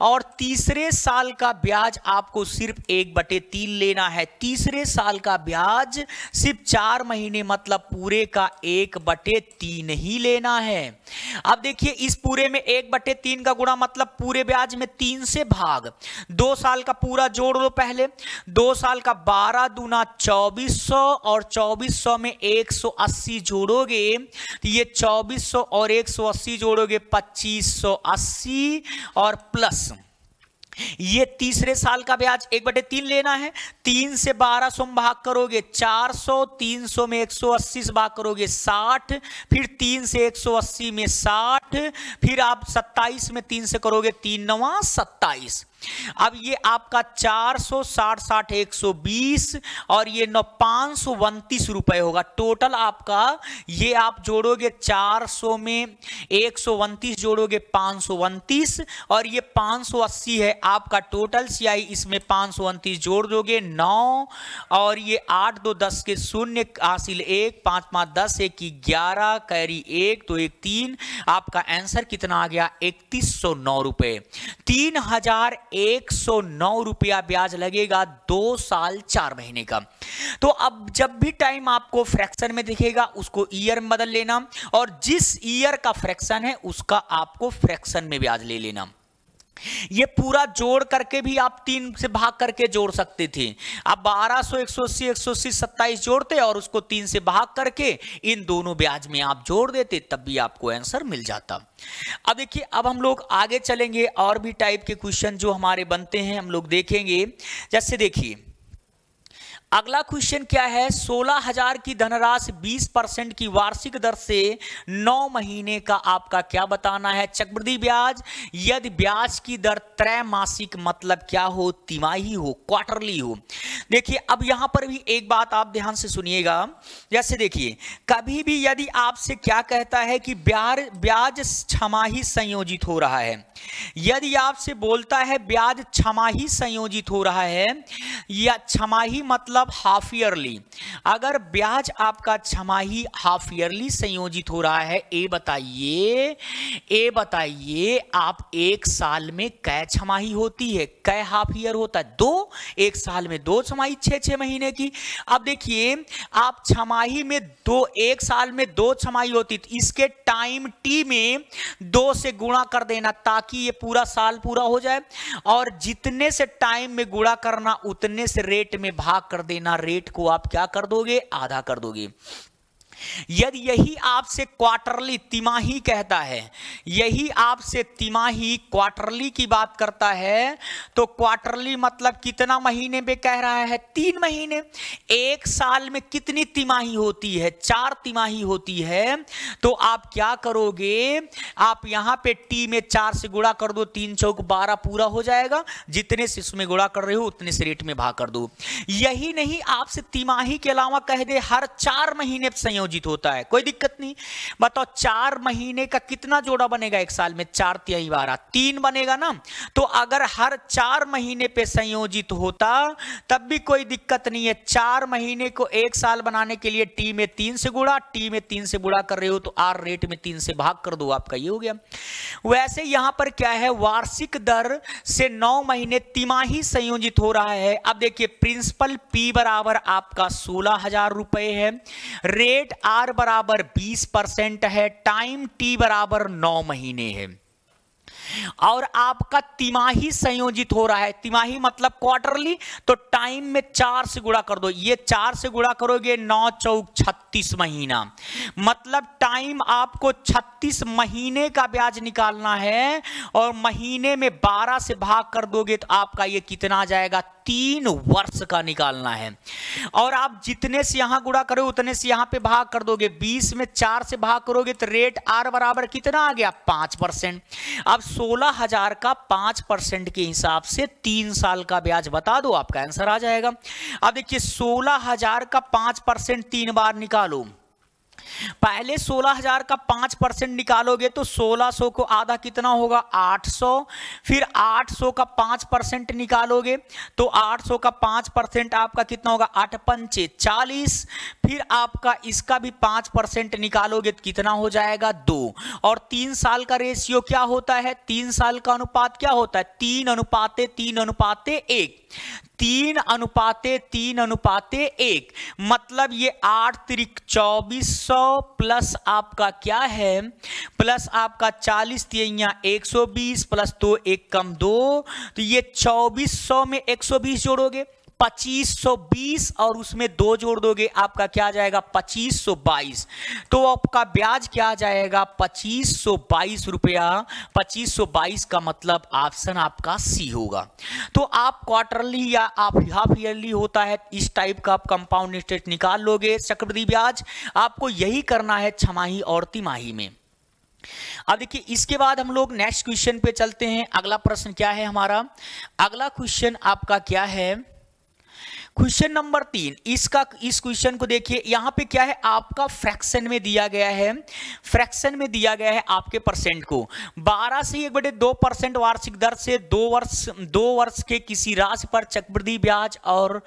और तीसरे साल का ब्याज आपको सिर्फ 1/3 लेना है। तीसरे साल का ब्याज सिर्फ 4 महीने, मतलब पूरे का 1/3 ही लेना है। अब देखिए इस पूरे में 1/3 का गुणा मतलब पूरे ब्याज में 3 से भाग, 2 साल का पूरा जोड़ लो पहले, 2 साल का 12 दूना 2400, और 2400 में 180 जोड़ोगे तो ये 2400 और 180 जोड़ोगे 2580, और प्लस ये तीसरे साल का ब्याज 1/3 लेना है। 3 से 1200 में भाग करोगे 400, 300 में 180 से भाग करोगे 60, फिर 3 से 180 में 60, फिर आप 27 में 3 से करोगे 3 9 27। अब ये आपका 460 60 120, और ये 529 रुपए होगा टोटल आपका। ये आप जोड़ोगे 400 में 129 जोड़ोगे 529, और ये 580 है आपका टोटल CI। इसमें 529 जोड़ दोगे 9, और ये 8 2 10 के शून्य हासिल 1, 5 5 10 1 11 कैरी 1 तो 1 3। आपका आंसर कितना आ गया, 3109 रुपए। 3,109 रुपया ब्याज लगेगा 2 साल 4 महीने का। तो अब जब भी टाइम आपको फ्रैक्शन में दिखेगा उसको ईयर में बदल लेना, और जिस ईयर का फ्रैक्शन है उसका आपको फ्रैक्शन में ब्याज ले लेना। ये पूरा जोड़ करके भी आप 3 से भाग करके जोड़ सकते थे। अब 1200 180 180 27 जोड़ते और उसको 3 से भाग करके इन दोनों ब्याज में आप जोड़ देते, तब भी आपको आंसर मिल जाता। अब देखिए, अब हम लोग आगे चलेंगे, और भी टाइप के क्वेश्चन जो हमारे बनते हैं हम लोग देखेंगे। जैसे देखिए अगला क्वेश्चन क्या है, 16,000 की धनराशि 20% की वार्षिक दर से 9 महीने का आपका क्या बताना है चक्रवृद्धि ब्याज, यदि ब्याज की दर त्रैमासिक मतलब क्या हो, तिमाही हो, क्वार्टरली हो। देखिए अब यहां पर भी एक बात आप ध्यान से सुनिएगा, जैसे देखिए कभी भी यदि आपसे क्या कहता है कि ब्याज छमाही संयोजित हो रहा है, यदि आपसे बोलता है ब्याज छमाही संयोजित हो रहा है या छमाही मतलब हाफ ईयरली, अगर ब्याज आपका छमाही हाफ ईयरली संयोजित हो रहा है, ए बताइए आप एक साल में कै छमाही होती है, कै हाफ ईयर होता है, 2, एक साल में 2 छमाही 6 महीने की। अब देखिए आप छमाही में 2, एक साल में 2 छमाही होती, तो इसके टाइम टी में 2 से गुणा कर देना ताकि ये पूरा साल पूरा हो जाए, और जितने से टाइम में गुणा करना उतने से रेट में भाग कर देना, रेट को आप क्या कर दोगे, आधा कर दोगे। यदि यही आपसे क्वार्टरली तिमाही कहता है, यही आपसे तिमाही क्वार्टरली की बात करता है, तो क्वार्टरली मतलब कितना महीने में कह रहा है, 3 महीने। एक साल में कितनी तिमाही होती है, 4 तिमाही होती है, तो आप क्या करोगे, आप यहां पे टी में 4 से गुणा कर दो, 3 चौक 12 पूरा हो जाएगा, जितने से इसमें गुणा कर रहे हो उतने से रेट में भाग कर दो। यही नहीं आपसे तिमाही के अलावा कह दे हर 4 महीने संयोजित होता है, कोई दिक्कत नहीं। बताओ 4 महीने का कितना जोड़ा बनेगा एक साल में, 4 तिहाई 12, 3 बनेगा ना। तो अगर हर 4 महीने पे संयोजित होता तब भी कोई दिक्कत नहीं है। 4 महीने को एक साल बनाने के लिए टी में 3 से गुणा, टी में 3 से गुणा कर रहे हो तो आर रेट में 3 से भाग कर दो, आपका ये हो गया। वैसे यहां पर क्या है, वार्षिक दर से 9 महीने तिमाही संयोजित हो रहा है। अब देखिए प्रिंसिपल पी बराबर आपका 16,000 रुपए है, रेट आर बराबर 20% है, टाइम टी बराबर 9 महीने है, और आपका तिमाही संयोजित हो रहा है। तिमाही मतलब क्वार्टरली, तो टाइम में 4 से गुणा कर दो, ये 4 से गुणा करोगे 9 चौक 36 महीना, मतलब टाइम आपको 36 महीने का ब्याज निकालना है, और महीने में 12 से भाग कर दोगे तो आपका ये कितना आ जाएगा, 3 वर्ष का निकालना है। और आप जितने से यहां गुणा करोगे उतने से यहां पे भाग कर दोगे, 20 में 4 से भाग करोगे तो रेट आर बराबर कितना आ गया, 5%। अब 16,000 का 5% के हिसाब से 3 साल का ब्याज बता दो, आपका आंसर आ जाएगा। अब देखिए 16,000 का 5% 3 बार निकालो, पहले 16,000 का 5% निकालोगे तो 1600 को आधा कितना होगा, 800, फिर 800 का 5% निकालोगे तो 800 का 5% आपका कितना होगा, 8 पंचे 40, फिर आपका इसका भी 5% निकालोगे तो कितना हो जाएगा, 2। और 3 साल का रेशियो क्या होता है, 3 साल का अनुपात क्या होता है, 3:3:1, 3:3:1, मतलब ये 8 त्रिक 2400 प्लस आपका क्या है, प्लस आपका 40 तिहैया 120 प्लस 2 1 कम 2, तो ये 2400 में 120 जोड़ोगे 2520 और उसमें 2 जोड़ दोगे, आपका क्या आ जाएगा, 2522। तो आपका ब्याज क्या आ जाएगा, 2522 रुपया। 2522 का मतलब ऑप्शन आपका सी होगा। तो आप क्वार्टरली या आप हाफ ईयरली होता है, इस टाइप का आप कंपाउंड इंटरेस्ट निकाल लोगे चक्रवृद्धि ब्याज। आपको यही करना है छमाही और तिमाही में। अब देखिए इसके बाद हम लोग नेक्स्ट क्वेश्चन पे चलते हैं। अगला प्रश्न क्या है हमारा, अगला क्वेश्चन आपका क्या है, क्वेश्चन नंबर 3। इस क्वेश्चन को देखिए, यहां पे क्या है, आपका फ्रैक्शन में दिया गया है, फ्रैक्शन में दिया गया है आपके परसेंट को 12 से 1/2% वार्षिक दर से 2 वर्ष के किसी राशि पर चक्रवृद्धि ब्याज, और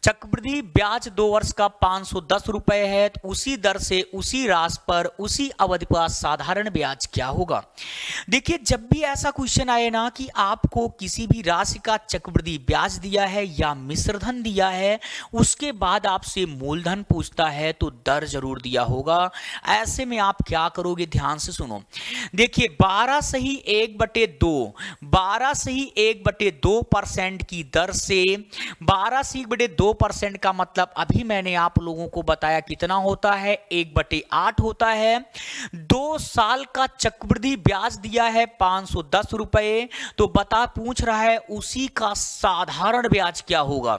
चक्रवृद्धि ब्याज 2 वर्ष का 510 रुपए है, तो उसी दर से उसी राशि पर उसी अवधि पर साधारण ब्याज क्या होगा। देखिए जब भी ऐसा क्वेश्चन आए ना कि आपको किसी भी राशि का चक्रवृद्धि ब्याज दिया है या मिश्र धन दिया है, उसके बाद आपसे मूलधन पूछता है तो दर जरूर दिया होगा। ऐसे में आप क्या करोगे, ध्यान से सुनो। देखिए 12 से ही 1/2% की दर से 12 से 1/2% का मतलब अभी मैंने आप लोगों को बताया कितना होता है, 1/8 होता है। 2 साल का चक्रवृद्धि ब्याज दिया है 510 रुपए, तो पूछ रहा है उसी का साधारण ब्याज क्या होगा।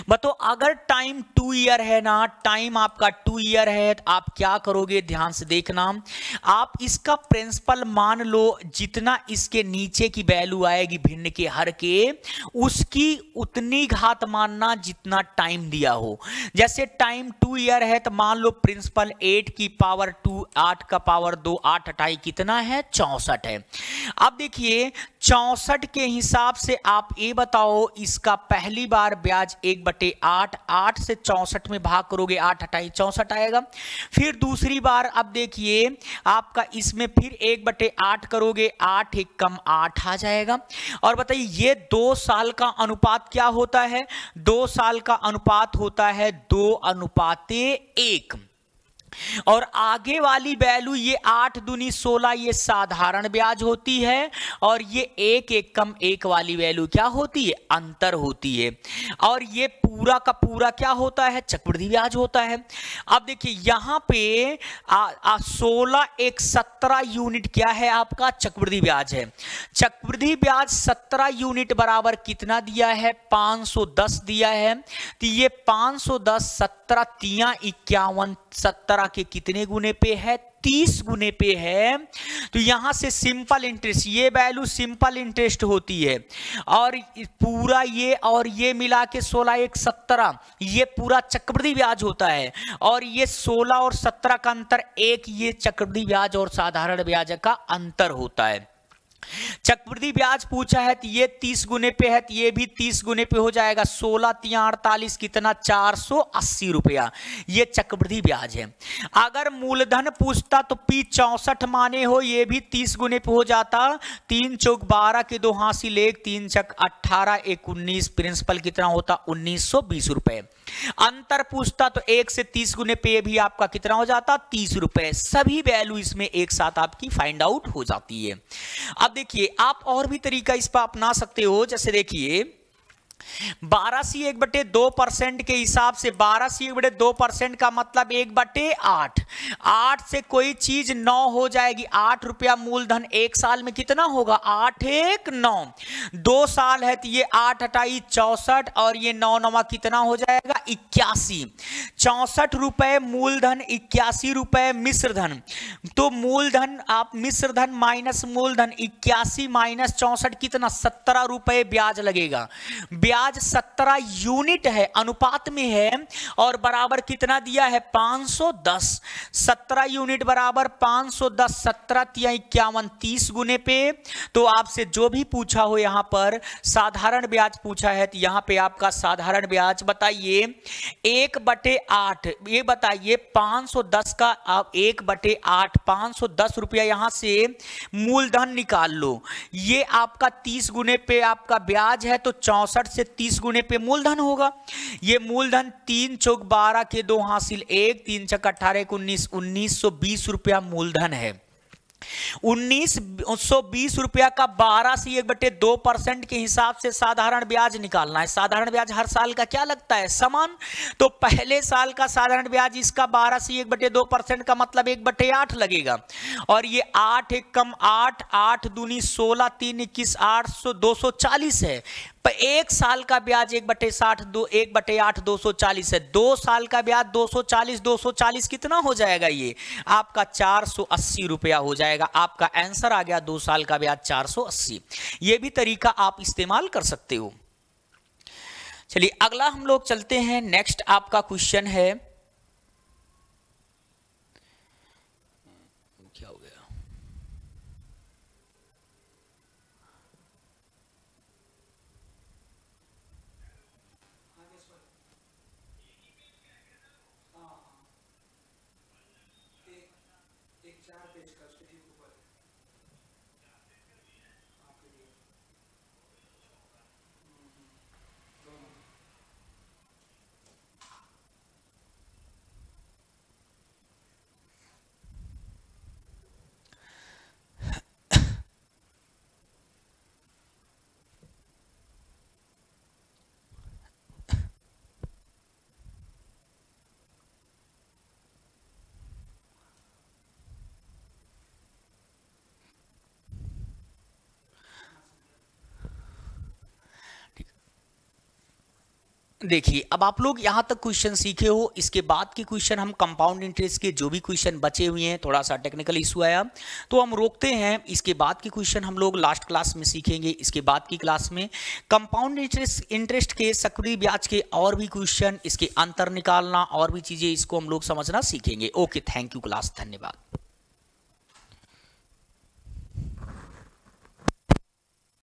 बताओ अगर टाइम 2 ईयर है ना, टाइम आपका 2 ईयर है, तो आप क्या करोगे, ध्यान से देखना। आप इसका प्रिंसिपल मान लो, जितना इसके नीचे की वैल्यू आएगी भिन्न के हर के, उसकी उतनी घात मानना जितना टाइम दिया हो। जैसे टाइम 2 ईयर है तो मान लो प्रिंसिपल 8 की पावर 2, 8 का पावर 2, 8 अटाई कितना है, 64 है। अब देखिए 64 के हिसाब से आप ये बताओ, इसका पहली बार ब्याज 1/8, 8 से 64 में भाग करोगे, 8 अटाई 64 आएगा। फिर दूसरी बार अब देखिए आपका इसमें फिर 1/8 करोगे, 8 एक कम 8 आ जाएगा। और बताइए ये 2 साल का अनुपात क्या होता है, 2 साल का अनुपात होता है 2:1। और आगे वाली वैल्यू ये 8 दूनी 16 ये साधारण ब्याज होती है, और ये 1 एक कम 1 वाली वैल्यू क्या होती है, अंतर होती है। और ये पूरा का पूरा क्या होता है, चक्रवृद्धि ब्याज होता है। अब देखिए यहां पे 16 एक 17 यूनिट क्या है, आपका चक्रवृद्धि ब्याज है। चक्रवृद्धि ब्याज 17 यूनिट बराबर कितना दिया है, 510 दिया है। तो ये 510 17 तिया 51, 17 के कितने गुने पे है, 30 गुने पे है। तो यहां से सिंपल इंटरेस्ट, ये वैल्यू सिंपल इंटरेस्ट होती है, और पूरा ये और ये मिला के 16 एक 17 ये पूरा चक्रवृद्धि ब्याज होता है। और ये 16 और 17 का अंतर 1, ये चक्रवृद्धि ब्याज और साधारण ब्याज का अंतर होता है। चक्रवृद्धि ब्याज पूछा है तो ये 30 गुने पे है, तो ये भी 30 गुने पे हो जाएगा। 16 तिया 48 कितना, 480 रुपया, ये चक्रवृद्धि ब्याज है। अगर मूलधन पूछता तो P 64 माने हो, ये भी 30 गुने पे हो जाता। 3 चौक 12 के 2 हासिल 1, 3 चक 18 1 19, प्रिंसिपल कितना होता, 1920 रुपए। अंतर पूछता तो 1 से 30 गुने पे भी आपका कितना हो जाता, 30 रुपए। सभी वैल्यू इसमें एक साथ आपकी फाइंड आउट हो जाती है। अब देखिए आप और भी तरीका इस पर अपना सकते हो। जैसे देखिए 12C1/2% के हिसाब से 12C1/2% का मतलब 1/8। 8 से कोई चीज 9 हो जाएगी। 8 रुपया मूलधन 1 साल में कितना होगा, 8 एक 9। 2 साल है तो ये 8 अटाई 64, और ये 9 9 कितना हो जाएगा, 81। 64 रुपए मूलधन, 81 रुपए मिश्र धन। तो मूलधन आप मिश्र धन माइनस मूलधन, 81 माइनस 64 कितना, 17 रुपए ब्याज लगेगा। ब्याज 17 यूनिट है, अनुपात में है, और बराबर कितना दिया है, 510। 17 यूनिट बराबर 510, 17 तिया 51, 30 गुने पे। तो आपसे जो भी पूछा हो यहां पर साधारण ब्याज पूछा है, तो यहां पे आपका साधारण ब्याज बताइए 1/8। ये बताइए 510 का आप 1/8, 510 रुपया यहां से मूलधन निकाल लो। ये आपका 30 गुने पे आपका ब्याज है, तो 64 से 30 गुने पे मूलधन होगा। ये मूलधन 3 चौक 12 के 2 हासिल 1, 3 चक 18 19, 1920 रुपया मूलधन है। 1920 रुपया का 12C1/2% के हिसाब से साधारण ब्याज निकालना है। साधारण ब्याज हर साल का क्या लगता है, समान। तो पहले साल का साधारण ब्याज इसका 12C1/2% का मतलब 1/8 लगेगा। और ये 8 एक कम 8, 8 दूनी 16, 3 21, 800 240 है। पर 1 साल का ब्याज 1/60, 1/8 240 है। 2 साल का ब्याज 240, 240 कितना हो जाएगा, ये आपका 480 रुपया हो जाएगा। आपका आंसर आ गया 2 साल का ब्याज 480। ये भी तरीका आप इस्तेमाल कर सकते हो। चलिए अगला हम लोग चलते हैं। नेक्स्ट आपका क्वेश्चन है, क्या हो गया, देखिए, अब आप लोग यहाँ तक क्वेश्चन सीखे हो, इसके बाद के क्वेश्चन हम कंपाउंड इंटरेस्ट के जो भी क्वेश्चन बचे हुए हैं, थोड़ा सा टेक्निकल इशू आया तो हम रोकते हैं। इसके बाद के क्वेश्चन हम लोग लास्ट क्लास में सीखेंगे। इसके बाद की क्लास में कंपाउंड इंटरेस्ट के चक्रवृद्धि ब्याज के और भी क्वेश्चन, इसके अंतर निकालना और भी चीज़ें, इसको हम लोग समझना सीखेंगे। ओके, थैंक यू क्लास, धन्यवाद।